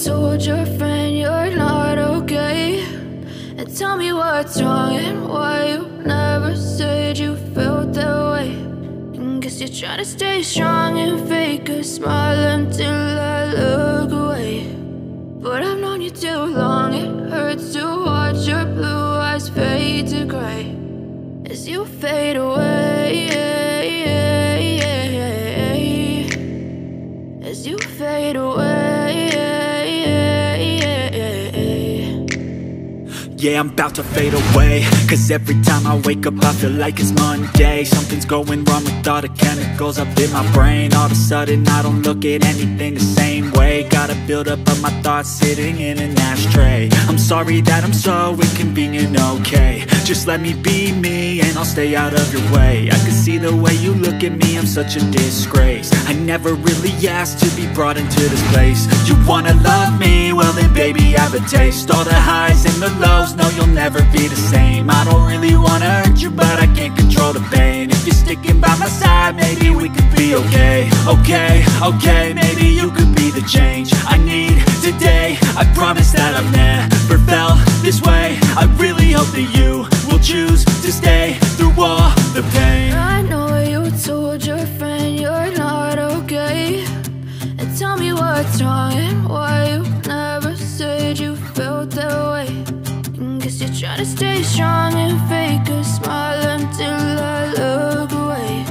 told your friend you're not okay, and tell me what's wrong and why you never said you felt that way. And guess you're trying to stay strong and fake a smile until I look away. But I've known you too long, it hurts to watch your blue eyes fade to gray as you fade away, as you fade away. Yeah, I'm about to fade away, cause every time I wake up I feel like it's Monday. Something's going wrong with all the chemicals up in my brain. All of a sudden I don't look at anything the same way. Gotta build up of my thoughts sitting in an ashtray. I'm sorry that I'm so inconvenient, okay. Just let me be me and I'll stay out of your way. I can see the way you look at me, I'm such a disgrace. I never really asked to be brought into this place. You wanna love me? Well then baby I have a taste. All the highs and the lows, no you'll never be the same. I don't really wanna hurt you but I can't control the pain. If you're sticking by my side maybe we could be okay. Okay, maybe you could be the change I need today. I promise that I've never felt this way. I really hope that you will choose to stay through all the pain. I know you told your friend you're not okay, and tell me what's wrong and why you never said you felt that way. And guess you're trying to stay strong and fake a smile until I look away.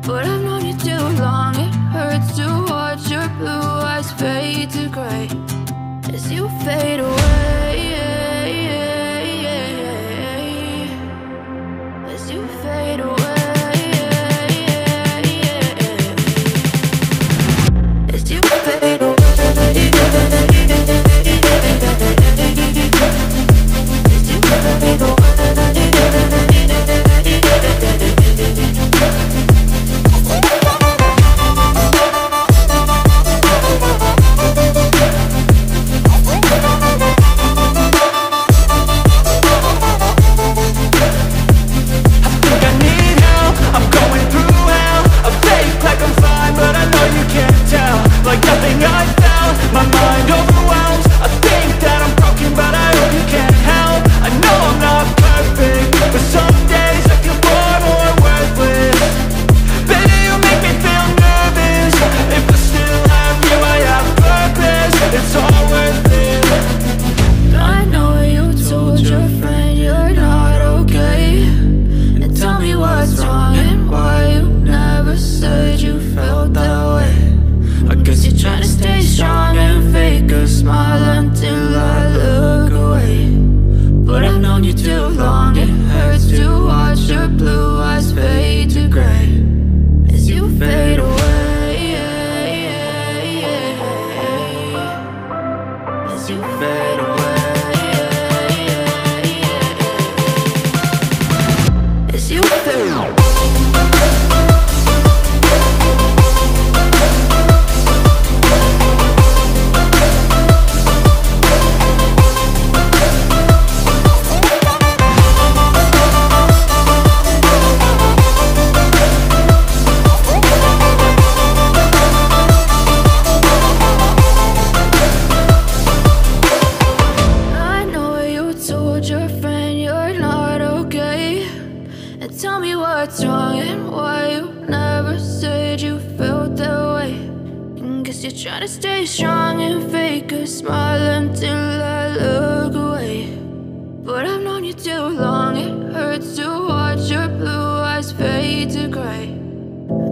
But I've known you too long, it hurts to watch your blue eyes fade to gray as you fade away, as you fade away, as you fade away. Like nothing I felt, my mind overwhelms. I think that I'm broken, but I hope you can't help. I know I'm not perfect, but some days I feel far more worthless. Baby, you make me feel nervous. If I still have you, I have purpose. It's all worth it. I know you told your friend you're not okay, and tell me what's wrong and why you never said you felt that way. I guess you're trying to stay strong and fake a smile until I look away. But I've known you too long, it hurts to watch your blue eyes fade to gray as you fade away, as you fade away, as you fade away. What's wrong and why you never said you felt that way. And guess you're trying to stay strong and fake a smile until I look away. But I've known you too long, it hurts to watch your blue eyes fade to gray.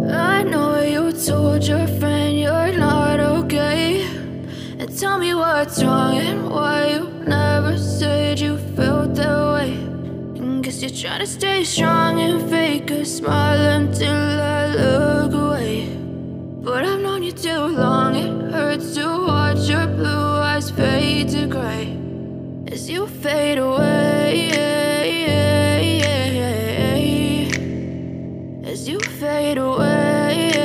I know you told your friend you're not okay, and tell me what's wrong and why you never said you felt that way. Guess you're trying to stay strong and fake a smile until I look away. But I've known you too long, it hurts to watch your blue eyes fade to gray as you fade away, as you fade away.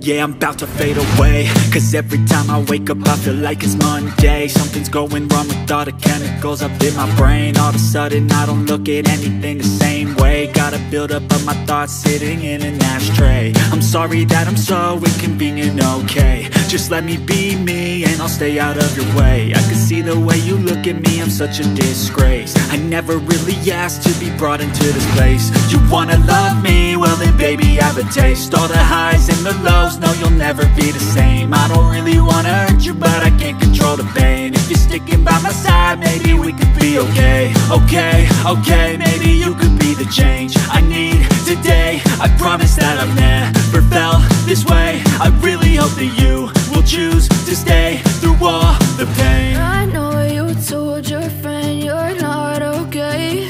Yeah, I'm about to fade away, cause every time I wake up I feel like it's Monday. Something's going wrong with all the chemicals up in my brain. All of a sudden I don't look at anything the same way. Gotta build up of my thoughts sitting in an ashtray. I'm sorry that I'm so inconvenient, okay. Just let me be me and I'll stay out of your way. I can see the way you look at me, I'm such a disgrace. I never really asked to be brought into this place. You wanna love me? Well then baby I have a taste. All the highs and the lows, no you'll never be the same. I don't really wanna hurt you but I can't control the pain. If you're sticking by my side maybe we could be okay. Okay, maybe you could be the change I need today. I promise that I've never felt this way. I really hope that you will choose to stay through all the pain. I know you told your friend you're not okay,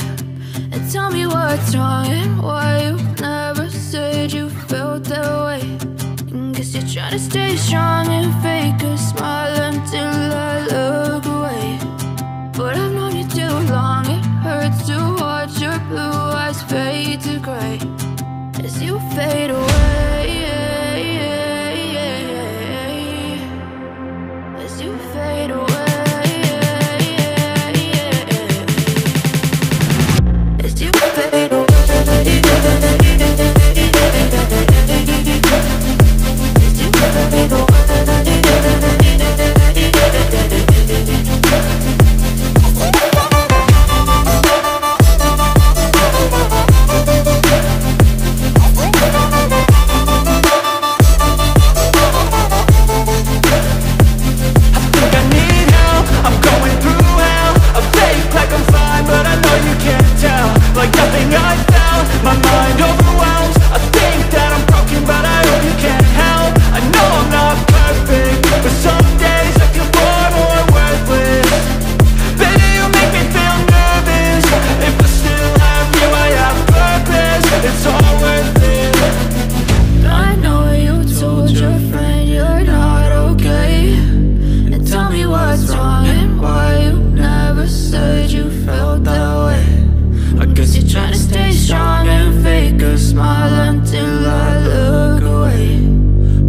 and tell me what's wrong and why you never said you felt that way. And guess you're trying to stay strong and fake a smile until I look away. But I've known you too long, it hurts to watch your blue eyes fade to gray as you fade away. As you fade away. As you fade away. As you fade away. Like nothing I found, my mind overwhelms. I think that I'm broken, but I hope you can't help. I know I'm not perfect, but some days I feel more worthless. Baby, you make me feel nervous. If I still have you, I have purpose. It's all worth it. I know you told your friend you're not okay, and tell me what's wrong and why you never said you felt that way. I guess you're trying to stay strong and fake a smile until I look away.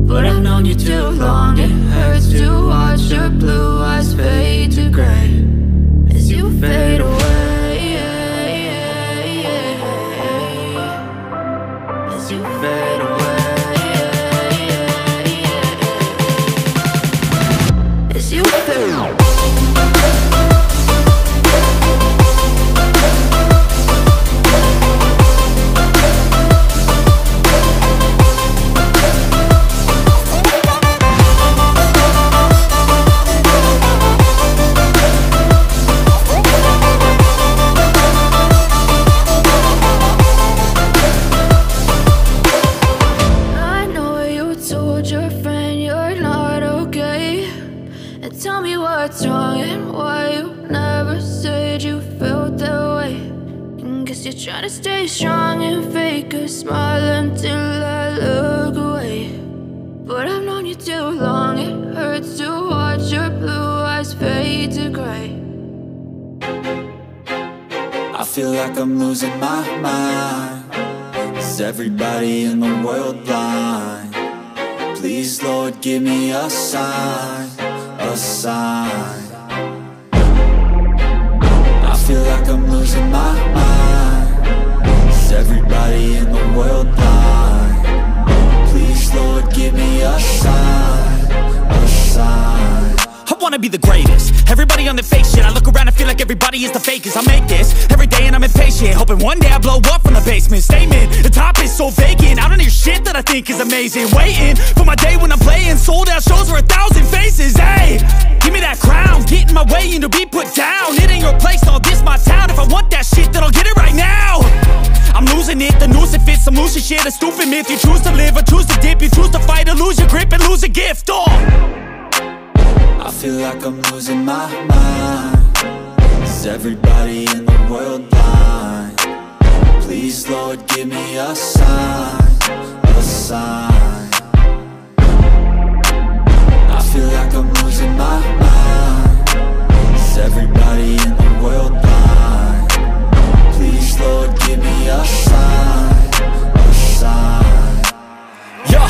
But I've known you too long, it hurts to watch your blue eyes fade to gray as you fade away. As you fade away. As you fade away. What's wrong and why you never said you felt that way. And guess you're trying to stay strong and fake a smile until I look away. But I've known you too long, it hurts to watch your blue eyes fade to gray. I feel like I'm losing my mind. Is everybody in the world blind? Please Lord give me a sign. A sign. I feel like I'm losing my mind. Is everybody in the world blind? Please Lord give me a sign. A sign. I wanna be the greatest. Everybody on the fake shit. I look around and feel like everybody is the fakest. I make this every day and I'm impatient, hoping one day I blow up from the basement. Statement, the top is so vacant. I don't hear shit that I think is amazing. Waiting for my day when I'm playing sold out shows for 1,000 faces. Hey, give me that crown, get in my way and to be put down. It ain't your place, all this my town. If I want that shit, then I'll get it right now. I'm losing it, the noose it fits. I'm losing shit, a stupid myth. You choose to live or choose to dip. You choose to fight or lose your grip and lose a gift. I feel like I'm losing my mind. Is everybody in the world blind? Please Lord give me a sign. A sign. I feel like I'm losing my mind. Is everybody in the world blind? Please Lord give me a sign. A sign. Yeah.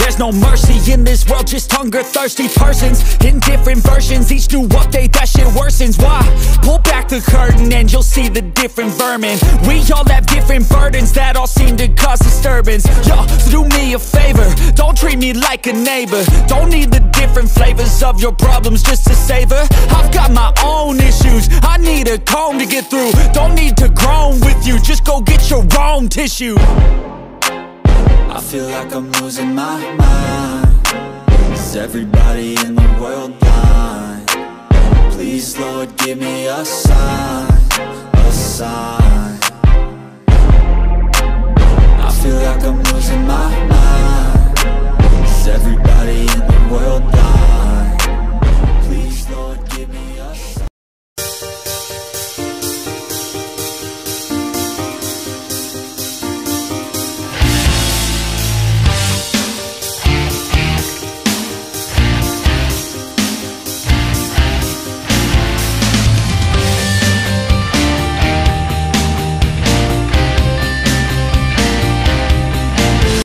There's no mercy in this world, just hunger-thirsty persons in different versions. Each new update, that shit worsens. Why? Pull back the curtain and you'll see the different vermin. We all have different burdens that all seem to cause disturbance. Yo, so do me a favor, don't treat me like a neighbor. Don't need the different flavors of your problems just to savor. I've got my own issues, I need a comb to get through. Don't need to groan with you, just go get your own tissue. I feel like I'm losing my mind. Is everybody in the world blind? Please, Lord, give me a sign, a sign. I feel like I'm losing my